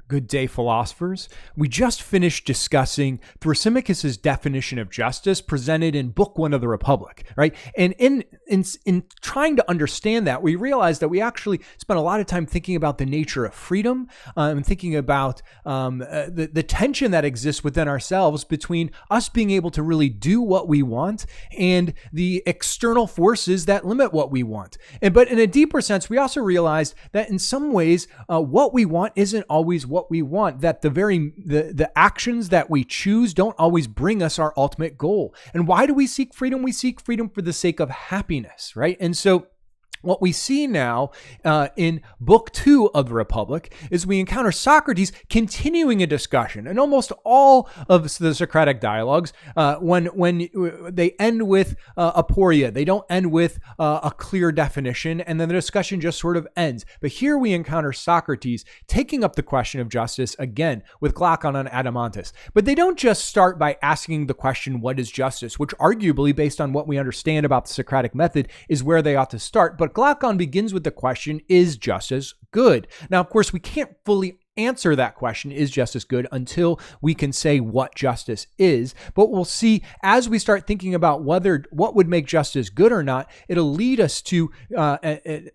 Good day, philosophers. We just finished discussing Thrasymachus's definition of justice presented in Book 1 of the Republic, right? And in trying to understand that, we realized that we actually spent a lot of time thinking about the nature of freedom and thinking about the tension that exists within ourselves between us being able to really do what we want and the external forces that limit what we want. But in a deeper sense, we also realized that in some ways, what we want isn't always what we want, that the actions that we choose don't always bring us our ultimate goal. And why do we seek freedom? We seek freedom for the sake of happiness, right? And so what we see now in Book 2 of the Republic is we encounter Socrates continuing a discussion. And almost all of the Socratic dialogues, when they end with aporia, they don't end with a clear definition, and then the discussion just sort of ends. But here we encounter Socrates taking up the question of justice again with Glaucon and Adeimantus. But they don't just start by asking the question, what is justice? Which arguably, based on what we understand about the Socratic method, is where they ought to start. But Glaucon begins with the question, is justice good? Now, of course, we can't fully answer that question, is justice good, until we can say what justice is. But we'll see as we start thinking about what would make justice good or not, it'll lead us to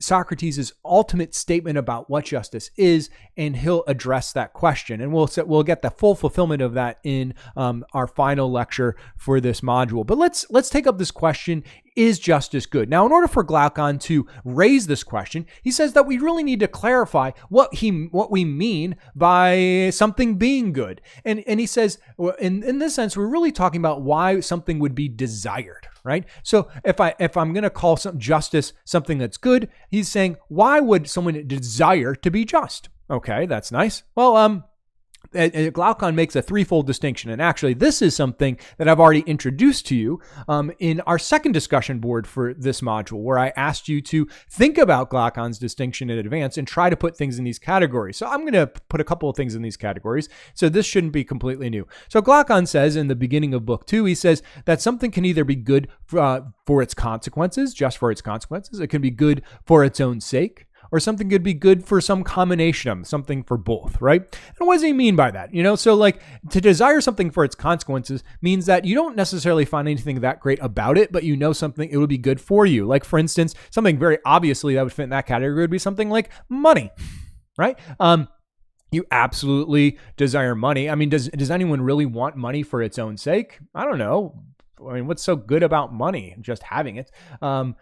Socrates' ultimate statement about what justice is, and he'll address that question. And we'll get the full fulfillment of that in our final lecture for this module. But let's take up this question, is justice good? Now, in order for Glaucon to raise this question, he says that we really need to clarify what we mean by something being good. And he says, in this sense, we're really talking about why something would be desired, right? So if I'm going to call some justice something that's good, he's saying, why would someone desire to be just? Okay, that's nice. Well, Glaucon makes a threefold distinction. And actually, this is something that I've already introduced to you in our second discussion board for this module, where I asked you to think about Glaucon's distinction in advance and try to put things in these categories. So I'm going to put a couple of things in these categories. So this shouldn't be completely new. So Glaucon says in the beginning of Book 2, he says that something can either be good for its consequences, just for its consequences. It can be good for its own sake, or something could be good for some combination of them, something for both, right? And what does he mean by that? So like to desire something for its consequences means that you don't necessarily find anything that great about it, but you know something, it would be good for you. Like for instance, something very obviously that would fit in that category would be something like money, right? You absolutely desire money. I mean, does anyone really want money for its own sake? I don't know. I mean, what's so good about money? Just having it.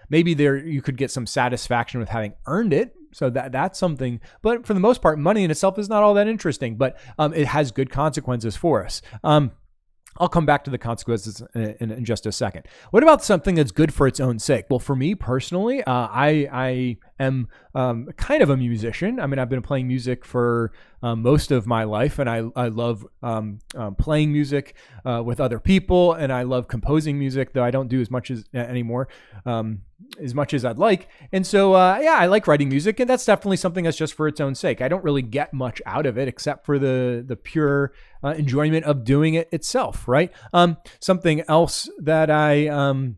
Maybe you could get some satisfaction with having earned it. So that's something. But for the most part, money in itself is not all that interesting. But it has good consequences for us. I'll come back to the consequences in just a second. What about something that's good for its own sake? Well, for me personally, I am kind of a musician. I mean, I've been playing music for most of my life, and I love playing music with other people, and I love composing music, though I don't do as much anymore, as much as I'd like. And so, I like writing music, and that's definitely something that's just for its own sake. I don't really get much out of it except for the pure enjoyment of doing it itself, right? Something else that I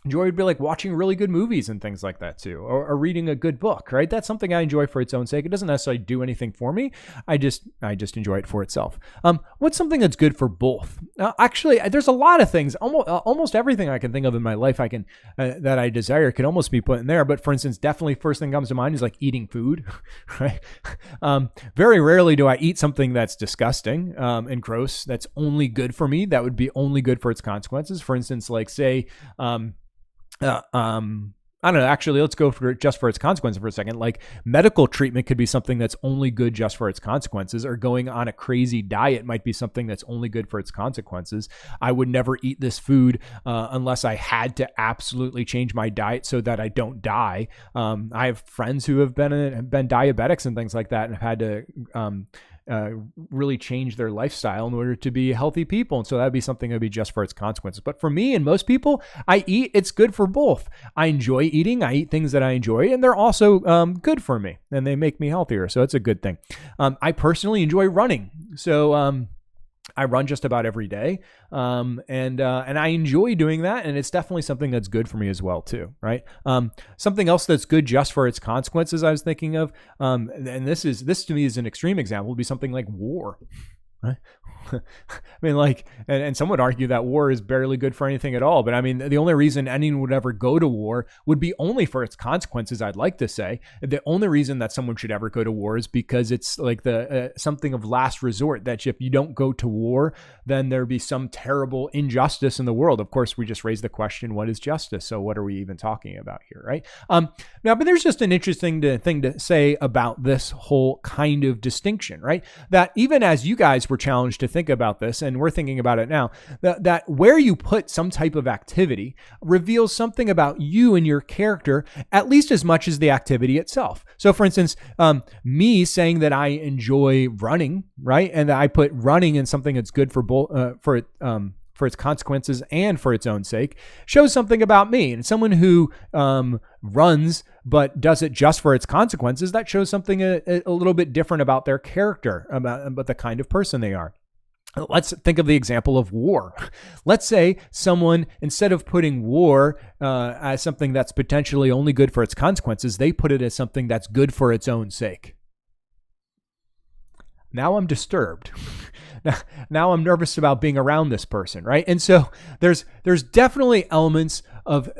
enjoy would be like watching really good movies and things like that too, or reading a good book, right? That's something I enjoy for its own sake. It doesn't necessarily do anything for me. I just enjoy it for itself. What's something that's good for both? Actually, there's a lot of things. Almost everything I can think of in my life that I desire can almost be put in there. But for instance, definitely first thing comes to mind is like eating food, right? Very rarely do I eat something that's disgusting and gross. That's only good for me. That would be only good for its consequences. For instance, like say, I don't know, actually, let's go for just for its consequences for a second. Like medical treatment could be something that's only good just for its consequences, or going on a crazy diet might be something that's only good for its consequences. I would never eat this food unless I had to absolutely change my diet so that I don't die. I have friends who have been diabetics and things like that and have had to really change their lifestyle in order to be healthy people. And so that'd be something that would be just for its consequences. But for me and most people, I eat, it's good for both. I enjoy eating. I eat things that I enjoy, and they're also good for me, and they make me healthier. So it's a good thing. I personally enjoy running. So I run just about every day, and I enjoy doing that, and it's definitely something that's good for me as well too, right? Something else that's good just for its consequences, I was thinking of, and this to me is an extreme example, would be something like war. Right? I mean, like, and some would argue that war is barely good for anything at all. But I mean, the only reason anyone would ever go to war would be only for its consequences, I'd like to say. The only reason that someone should ever go to war is because it's like the something of last resort, that if you don't go to war, then there'd be some terrible injustice in the world. Of course, we just raised the question, what is justice? So what are we even talking about here, right? Now, but there's just an interesting thing to say about this whole kind of distinction, right? That even as you guys were challenged to think about this, and we're thinking about it now, that where you put some type of activity reveals something about you and your character at least as much as the activity itself. So for instance, me saying that I enjoy running, right? And that I put running in something that's good for both, for its consequences and for its own sake, shows something about me. And someone who runs but does it just for its consequences, that shows something a little bit different about their character, about the kind of person they are. Let's think of the example of war. Let's say someone, instead of putting war as something that's potentially only good for its consequences, they put it as something that's good for its own sake. Now I'm disturbed. Now I'm nervous about being around this person, right? And so there's definitely elements of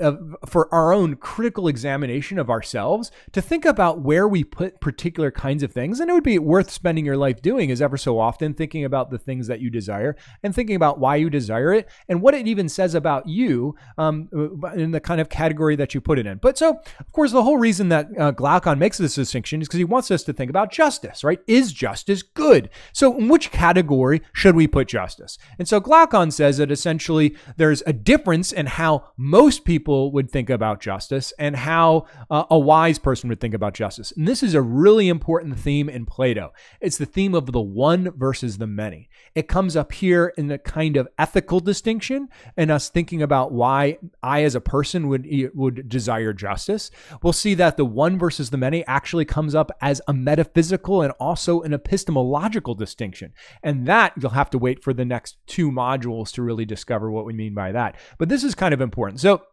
for our own critical examination of ourselves to think about where we put particular kinds of things. And it would be worth spending your life doing is ever so often thinking about the things that you desire and thinking about why you desire it and what it even says about you in the kind of category that you put it in. But so, of course, the whole reason that Glaucon makes this distinction is because he wants us to think about justice, right? Is justice good? So in which category should we put justice? And so Glaucon says that essentially there's a difference in how most people would think about justice and how a wise person would think about justice. And this is a really important theme in Plato. It's the theme of the one versus the many. It comes up here in the kind of ethical distinction and us thinking about why I as a person would desire justice. We'll see that the one versus the many actually comes up as a metaphysical and also an epistemological distinction. And that you'll have to wait for the next 2 modules to really discover what we mean by that. But this is kind of important. So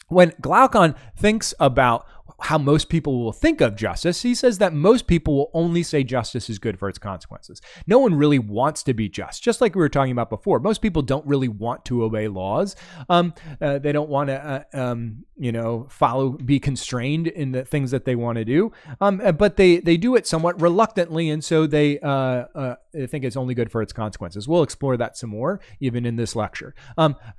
when Glaucon thinks about how most people will think of justice, he says that most people will only say justice is good for its consequences. No one really wants to be just like we were talking about before. Most people don't really want to obey laws. They don't want to, be constrained in the things that they want to do. But they do it somewhat reluctantly, and so they think it's only good for its consequences. We'll explore that some more, even in this lecture.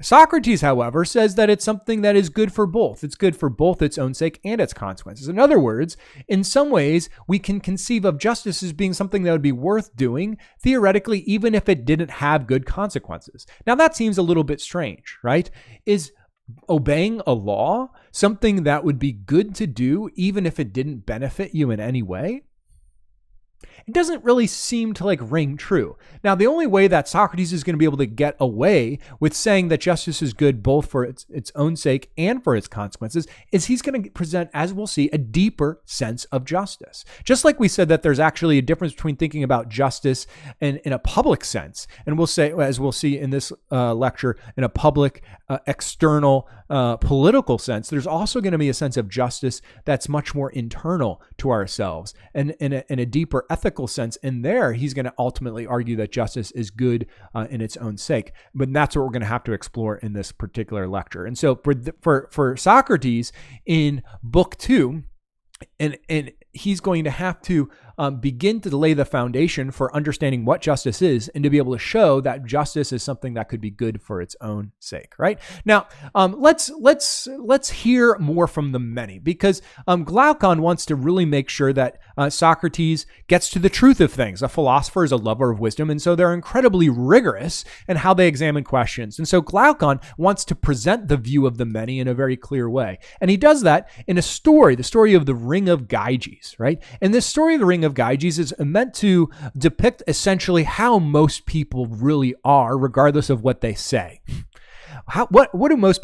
Socrates, however, says that it's something that is good for both. It's good for both its own sake and its consequences. In other words, in some ways, we can conceive of justice as being something that would be worth doing, theoretically, even if it didn't have good consequences. Now, that seems a little bit strange, right? Is obeying a law something that would be good to do, even if it didn't benefit you in any way? It doesn't really seem to ring true. Now, the only way that Socrates is going to be able to get away with saying that justice is good both for its own sake and for its consequences is he's going to present, as we'll see, a deeper sense of justice. Just like we said that there's actually a difference between thinking about justice in a public sense, and we'll say, as we'll see in this lecture, in a public, external, political sense, there's also going to be a sense of justice that's much more internal to ourselves and in a deeper ethical sense. And there, he's going to ultimately argue that justice is good in its own sake. But that's what we're going to have to explore in this particular lecture. And so for Socrates in book 2, and he's going to have to begin to lay the foundation for understanding what justice is and to be able to show that justice is something that could be good for its own sake, right? Now, let's hear more from the many, because Glaucon wants to really make sure that Socrates gets to the truth of things. A philosopher is a lover of wisdom, and so they're incredibly rigorous in how they examine questions. And so Glaucon wants to present the view of the many in a very clear way. And he does that in a story, the story of the Ring of Gyges, right? And this story of the Ring of Gyges is meant to depict essentially how most people really are, regardless of what they say. what would most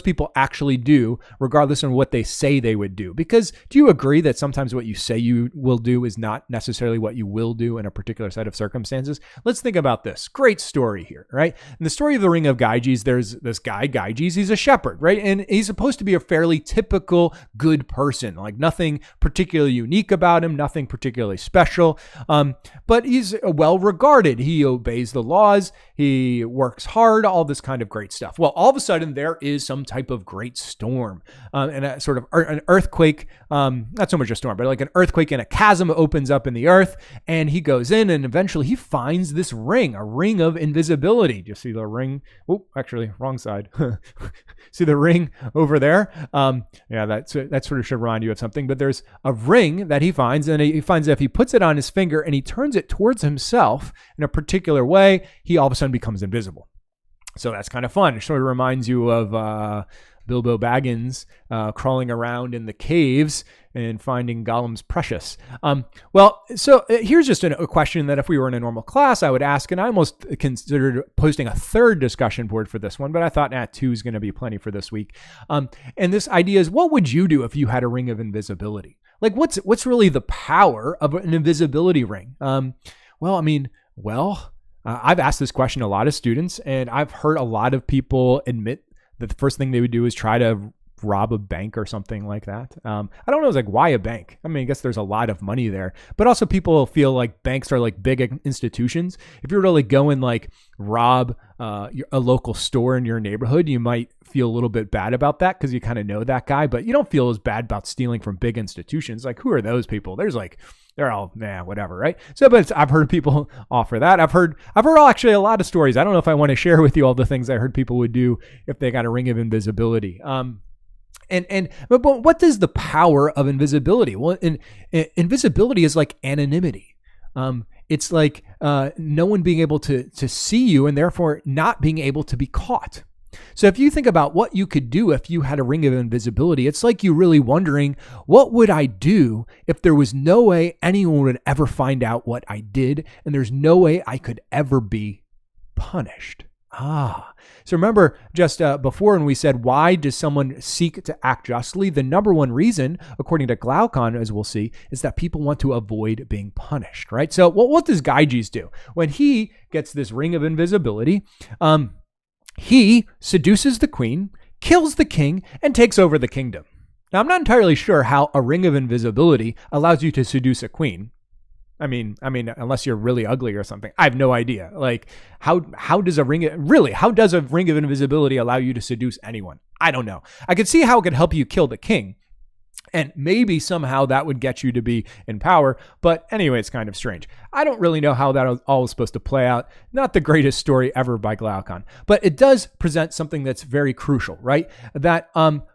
people actually do, regardless of what they say they would do? Because do you agree that sometimes what you say you will do is not necessarily what you will do in a particular set of circumstances? Let's think about this. Great story here, right? In the story of the Ring of Gyges, there's this guy, Gyges, he's a shepherd, right? And he's supposed to be a fairly typical good person, like nothing particularly unique about him, nothing particularly special. But he's well regarded. He obeys the laws. He works hard, all this kind of great stuff. Well, all of a sudden there is some type of great storm and a sort of an earthquake, not so much a storm, but like an earthquake, and a chasm opens up in the earth, and he goes in, and eventually he finds this ring, a ring of invisibility. Do you see the ring? Oh, actually, wrong side. See the ring over there? Yeah, that sort of should remind you of something, but there's a ring that he finds, and he finds that if he puts it on his finger and he turns it towards himself in a particular way, he all of a sudden becomes invisible. So that's kind of fun. It sort of reminds you of Bilbo Baggins crawling around in the caves and finding Gollum's precious. So here's just a question that if we were in a normal class, I would ask, and I almost considered posting a third discussion board for this one, but I thought, 2 is going to be plenty for this week. And this idea is, what would you do if you had a ring of invisibility? Like, what's really the power of an invisibility ring? I've asked this question to a lot of students, and I've heard a lot of people admit that the first thing they would do is try to rob a bank or something like that. I don't know, it's like, why a bank? I mean, I guess there's a lot of money there, but also people feel like banks are like big institutions. If you were to like go and like rob a local store in your neighborhood, you might feel a little bit bad about that because you kind of know that guy, but you don't feel as bad about stealing from big institutions. Like, who are those people? They're all, whatever, right? So, but I've heard people offer that. I've heard actually a lot of stories. I don't know if I want to share with you all the things I heard people would do if they got a ring of invisibility. But what is the power of invisibility? Well, invisibility is like anonymity. It's like no one being able to see you, and therefore not being able to be caught. So if you think about what you could do if you had a ring of invisibility, it's like you really wondering, what would I do if there was no way anyone would ever find out what I did, and there's no way I could ever be punished? So remember just before when we said, why does someone seek to act justly? The number one reason, according to Glaucon, as we'll see, is that people want to avoid being punished, right? So what does Gyges do? When he gets this ring of invisibility, he seduces the queen, kills the king, and takes over the kingdom. Now, I'm not entirely sure how a ring of invisibility allows you to seduce a queen. I mean, unless you're really ugly or something. I have no idea. Like, how does a ring of invisibility allow you to seduce anyone? I don't know. I could see how it could help you kill the king, and maybe somehow that would get you to be in power. But anyway, it's kind of strange. I don't really know how that all is supposed to play out. Not the greatest story ever by Glaucon, but it does present something that's very crucial, right? That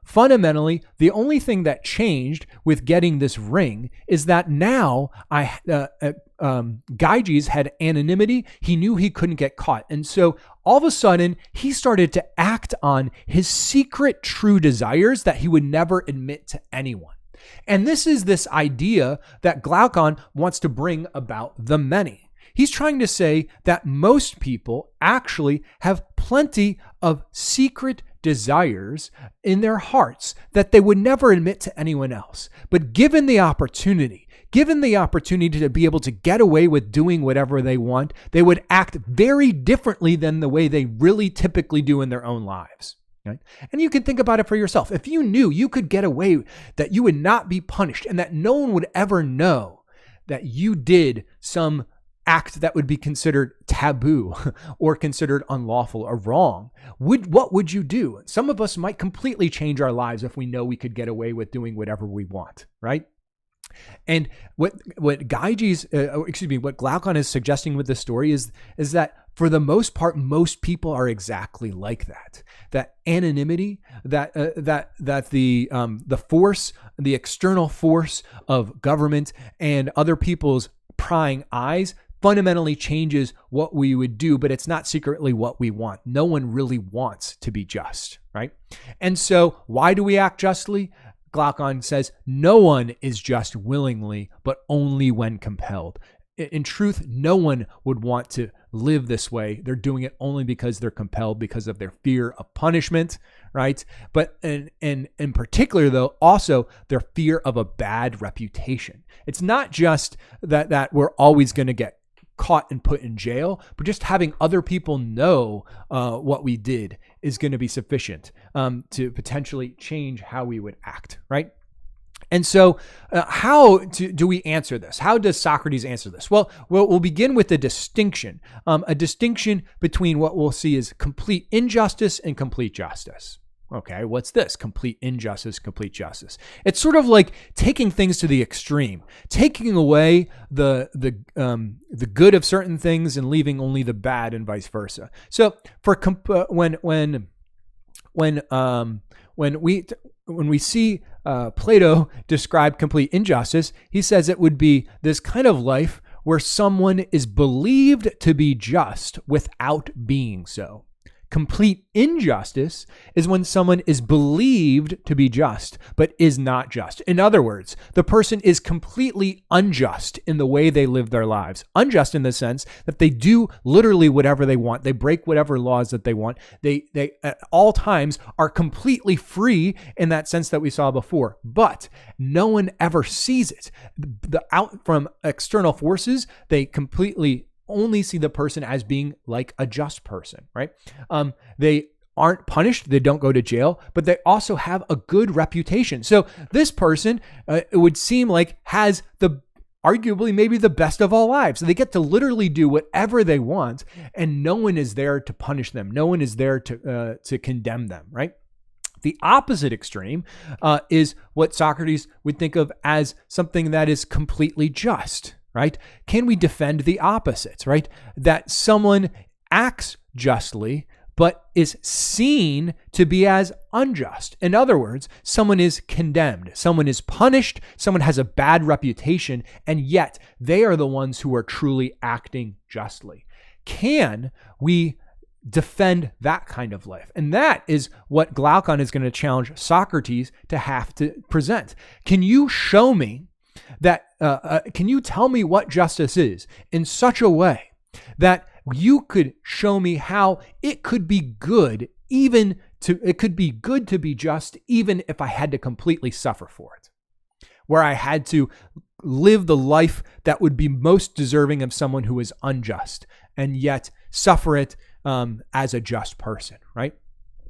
fundamentally, the only thing that changed with getting this ring is that now Gyges had anonymity. He knew he couldn't get caught. And so all of a sudden, he started to act on his secret true desires that he would never admit to anyone. And this is this idea that Glaucon wants to bring about the many. He's trying to say that most people actually have plenty of secret desires in their hearts that they would never admit to anyone else. But given the opportunity to be able to get away with doing whatever they want, they would act very differently than the way they really typically do in their own lives. Right? And you can think about it for yourself. If you knew you could get away, that you would not be punished, and that no one would ever know that you did some act that would be considered taboo or considered unlawful or wrong, what would you do? Some of us might completely change our lives if we know we could get away with doing whatever we want, right? And what Glaucon is suggesting with this story is that for the most part, most people are exactly like that. That anonymity, that the force, the external force of government and other people's prying eyes fundamentally changes what we would do, but it's not secretly what we want. No one really wants to be just, right? And so why do we act justly? Glaucon says no one is just willingly, but only when compelled. in truth, no one would want to live this way. They're doing it only because they're compelled, because of their fear of punishment, right? But and in particular, though, also their fear of a bad reputation. It's not just that we're always going to get caught and put in jail, but just having other people know what we did is going to be sufficient to potentially change how we would act, right? And so how do we answer this? How does Socrates answer this? Well, we'll begin with a distinction between what we'll see as complete injustice and complete justice. Okay, what's this? Complete injustice, complete justice. It's sort of like taking things to the extreme, taking away the good of certain things and leaving only the bad, and vice versa. So for when we see Plato describe complete injustice, he says it would be this kind of life where someone is believed to be just without being so. Complete injustice is when someone is believed to be just, but is not just. In other words, the person is completely unjust in the way they live their lives. Unjust in the sense that they do literally whatever they want. They break whatever laws that they want. They at all times are completely free in that sense that we saw before, but no one ever sees it. Out from external forces, they completely only see the person as being like a just person, right? They aren't punished, they don't go to jail, but they also have a good reputation. So this person, it would seem like, has arguably maybe the best of all lives. So they get to literally do whatever they want, and no one is there to punish them. No one is there to condemn them, right? The opposite extreme is what Socrates would think of as something that is completely just, right? Can we defend the opposites, right? That someone acts justly, but is seen to be as unjust. In other words, someone is condemned, someone is punished, someone has a bad reputation, and yet they are the ones who are truly acting justly. Can we defend that kind of life? And that is what Glaucon is going to challenge Socrates to have to present. Can you show me that, can you tell me what justice is in such a way that you could show me how it could be good to be just, even if I had to completely suffer for it, where I had to live the life that would be most deserving of someone who is unjust, and yet suffer it as a just person, right?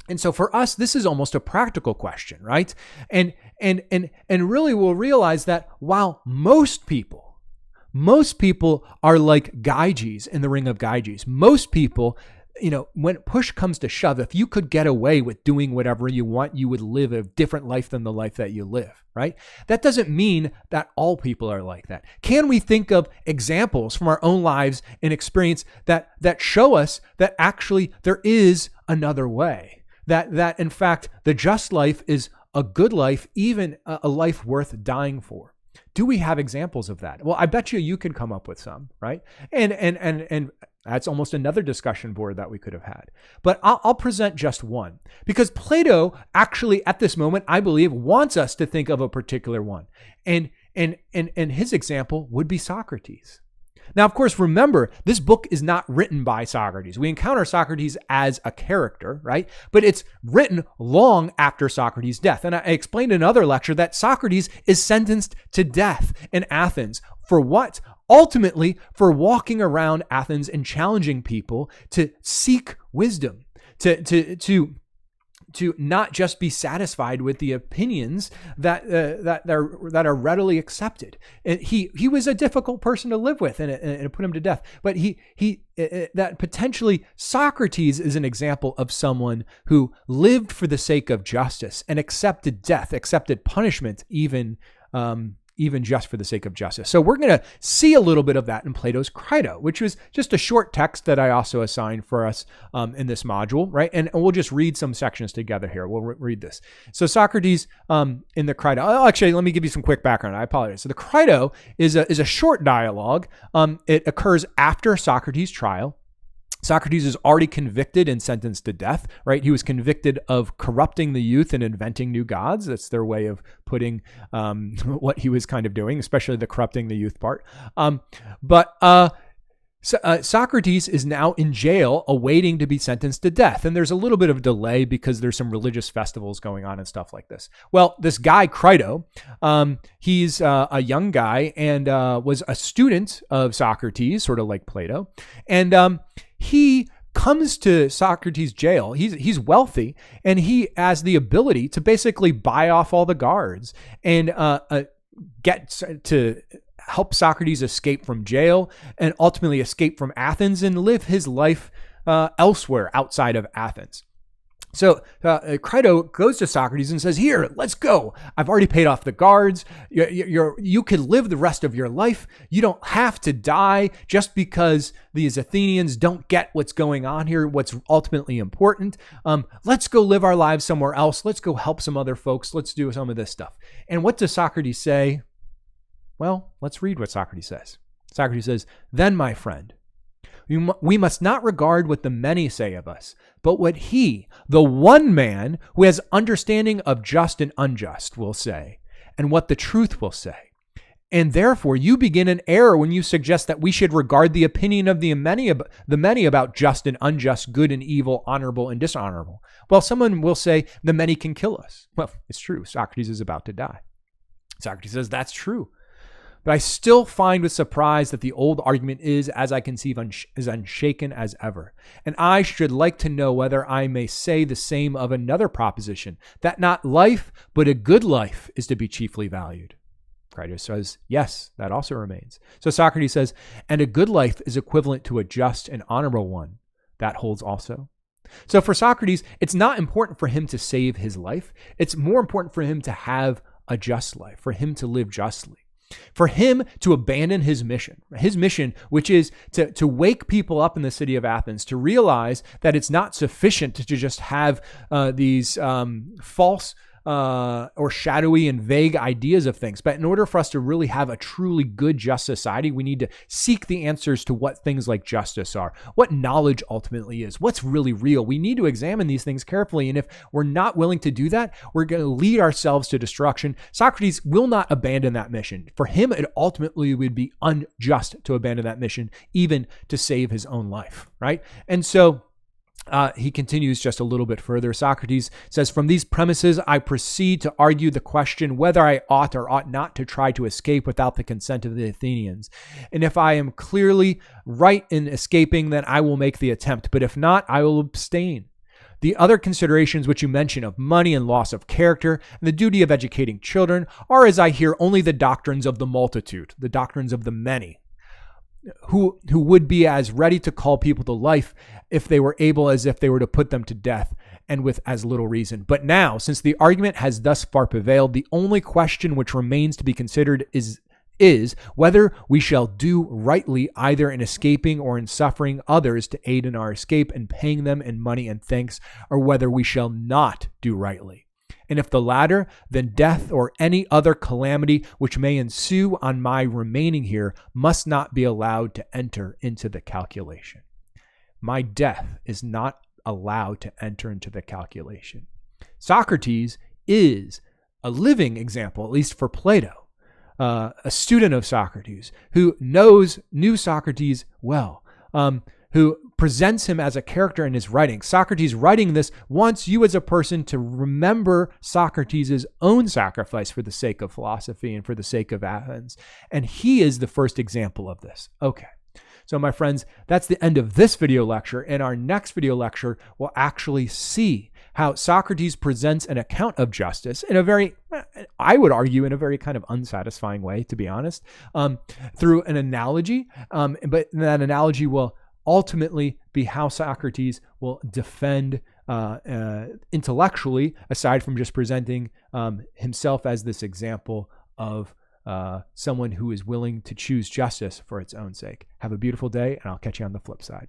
And so for us, this is almost a practical question, right? And really we'll realize that while most people are like Gyges in the Ring of Gyges. Most people, when push comes to shove, if you could get away with doing whatever you want, you would live a different life than the life that you live, right? That doesn't mean that all people are like that. Can we think of examples from our own lives and experience that show us that actually there is another way? That in fact, the just life is a good life, even a life worth dying for. Do we have examples of that? Well, I bet you can come up with some, right? And that's almost another discussion board that we could have had. But I'll present just one, because Plato actually at this moment, I believe, wants us to think of a particular one. And his example would be Socrates. Now, of course, remember, this book is not written by Socrates. We encounter Socrates as a character, right? But it's written long after Socrates' death. And I explained in another lecture that Socrates is sentenced to death in Athens. For what? Ultimately, for walking around Athens and challenging people to seek wisdom, to not just be satisfied with the opinions that are readily accepted. And he was a difficult person to live with, and it put him to death. But that potentially Socrates is an example of someone who lived for the sake of justice and accepted death, accepted punishment, even just for the sake of justice. So we're going to see a little bit of that in Plato's Crito, which was just a short text that I also assigned for us in this module, right? And we'll just read some sections together here. We'll read this. So Socrates in the Crito. Oh, actually, let me give you some quick background. I apologize. So the Crito is a short dialogue. It occurs after Socrates' trial. Socrates is already convicted and sentenced to death, right? He was convicted of corrupting the youth and inventing new gods. That's their way of putting what he was kind of doing, especially the corrupting the youth part. Socrates is now in jail awaiting to be sentenced to death. And there's a little bit of delay because there's some religious festivals going on and stuff like this. Well, this guy, Crito, he's a young guy and was a student of Socrates, sort of like Plato. And he comes to Socrates' jail. He's wealthy, and he has the ability to basically buy off all the guards and get to help Socrates escape from jail and ultimately escape from Athens and live his life elsewhere outside of Athens. So Crito goes to Socrates and says, here, let's go. I've already paid off the guards. You could live the rest of your life. You don't have to die just because these Athenians don't get what's going on here, what's ultimately important. Let's go live our lives somewhere else. Let's go help some other folks. Let's do some of this stuff. And what does Socrates say? Well, let's read what Socrates says. Socrates says, then, my friend, we must not regard what the many say of us, but what he, the one man who has understanding of just and unjust, will say, and what the truth will say. And therefore, you begin an error when you suggest that we should regard the opinion of the many about just and unjust, good and evil, honorable and dishonorable. Well, someone will say, the many can kill us. Well, it's true. Socrates is about to die. Socrates says, that's true. But I still find with surprise that the old argument is, as I conceive, is unshaken as ever. And I should like to know whether I may say the same of another proposition, that not life, but a good life is to be chiefly valued. Crito says, yes, that also remains. So Socrates says, and a good life is equivalent to a just and honorable one. That holds also. So for Socrates, it's not important for him to save his life. It's more important for him to have a just life, for him to live justly. For him to abandon his mission, which is to wake people up in the city of Athens, to realize that it's not sufficient to just have these false or shadowy and vague ideas of things. But in order for us to really have a truly good, just society, we need to seek the answers to what things like justice are, what knowledge ultimately is, what's really real. We need to examine these things carefully. And if we're not willing to do that, we're going to lead ourselves to destruction. Socrates will not abandon that mission. For him, it ultimately would be unjust to abandon that mission, even to save his own life, right? And so he continues just a little bit further. Socrates says, from these premises, I proceed to argue the question whether I ought or ought not to try to escape without the consent of the Athenians. And if I am clearly right in escaping, then I will make the attempt. But if not, I will abstain. The other considerations which you mention of money and loss of character and the duty of educating children are, as I hear, only the doctrines of the multitude, the doctrines of the many, who would be as ready to call people to life if they were able as if they were to put them to death, and with as little reason. But now, since the argument has thus far prevailed, the only question which remains to be considered is whether we shall do rightly either in escaping or in suffering others to aid in our escape and paying them in money and thanks, or whether we shall not do rightly. And if the latter, then death or any other calamity which may ensue on my remaining here must not be allowed to enter into the calculation. My death is not allowed to enter into the calculation. Socrates is a living example, at least for Plato, a student of Socrates who knew Socrates well, who presents him as a character in his writing. Socrates writing this wants you as a person to remember Socrates' own sacrifice for the sake of philosophy and for the sake of Athens. And he is the first example of this. Okay. So my friends, that's the end of this video lecture. In our next video lecture, we'll actually see how Socrates presents an account of justice in a very, I would argue, in a very kind of unsatisfying way, to be honest, through an analogy. But that analogy will ultimately be how Socrates will defend intellectually, aside from just presenting himself as this example of someone who is willing to choose justice for its own sake. Have a beautiful day, and I'll catch you on the flip side.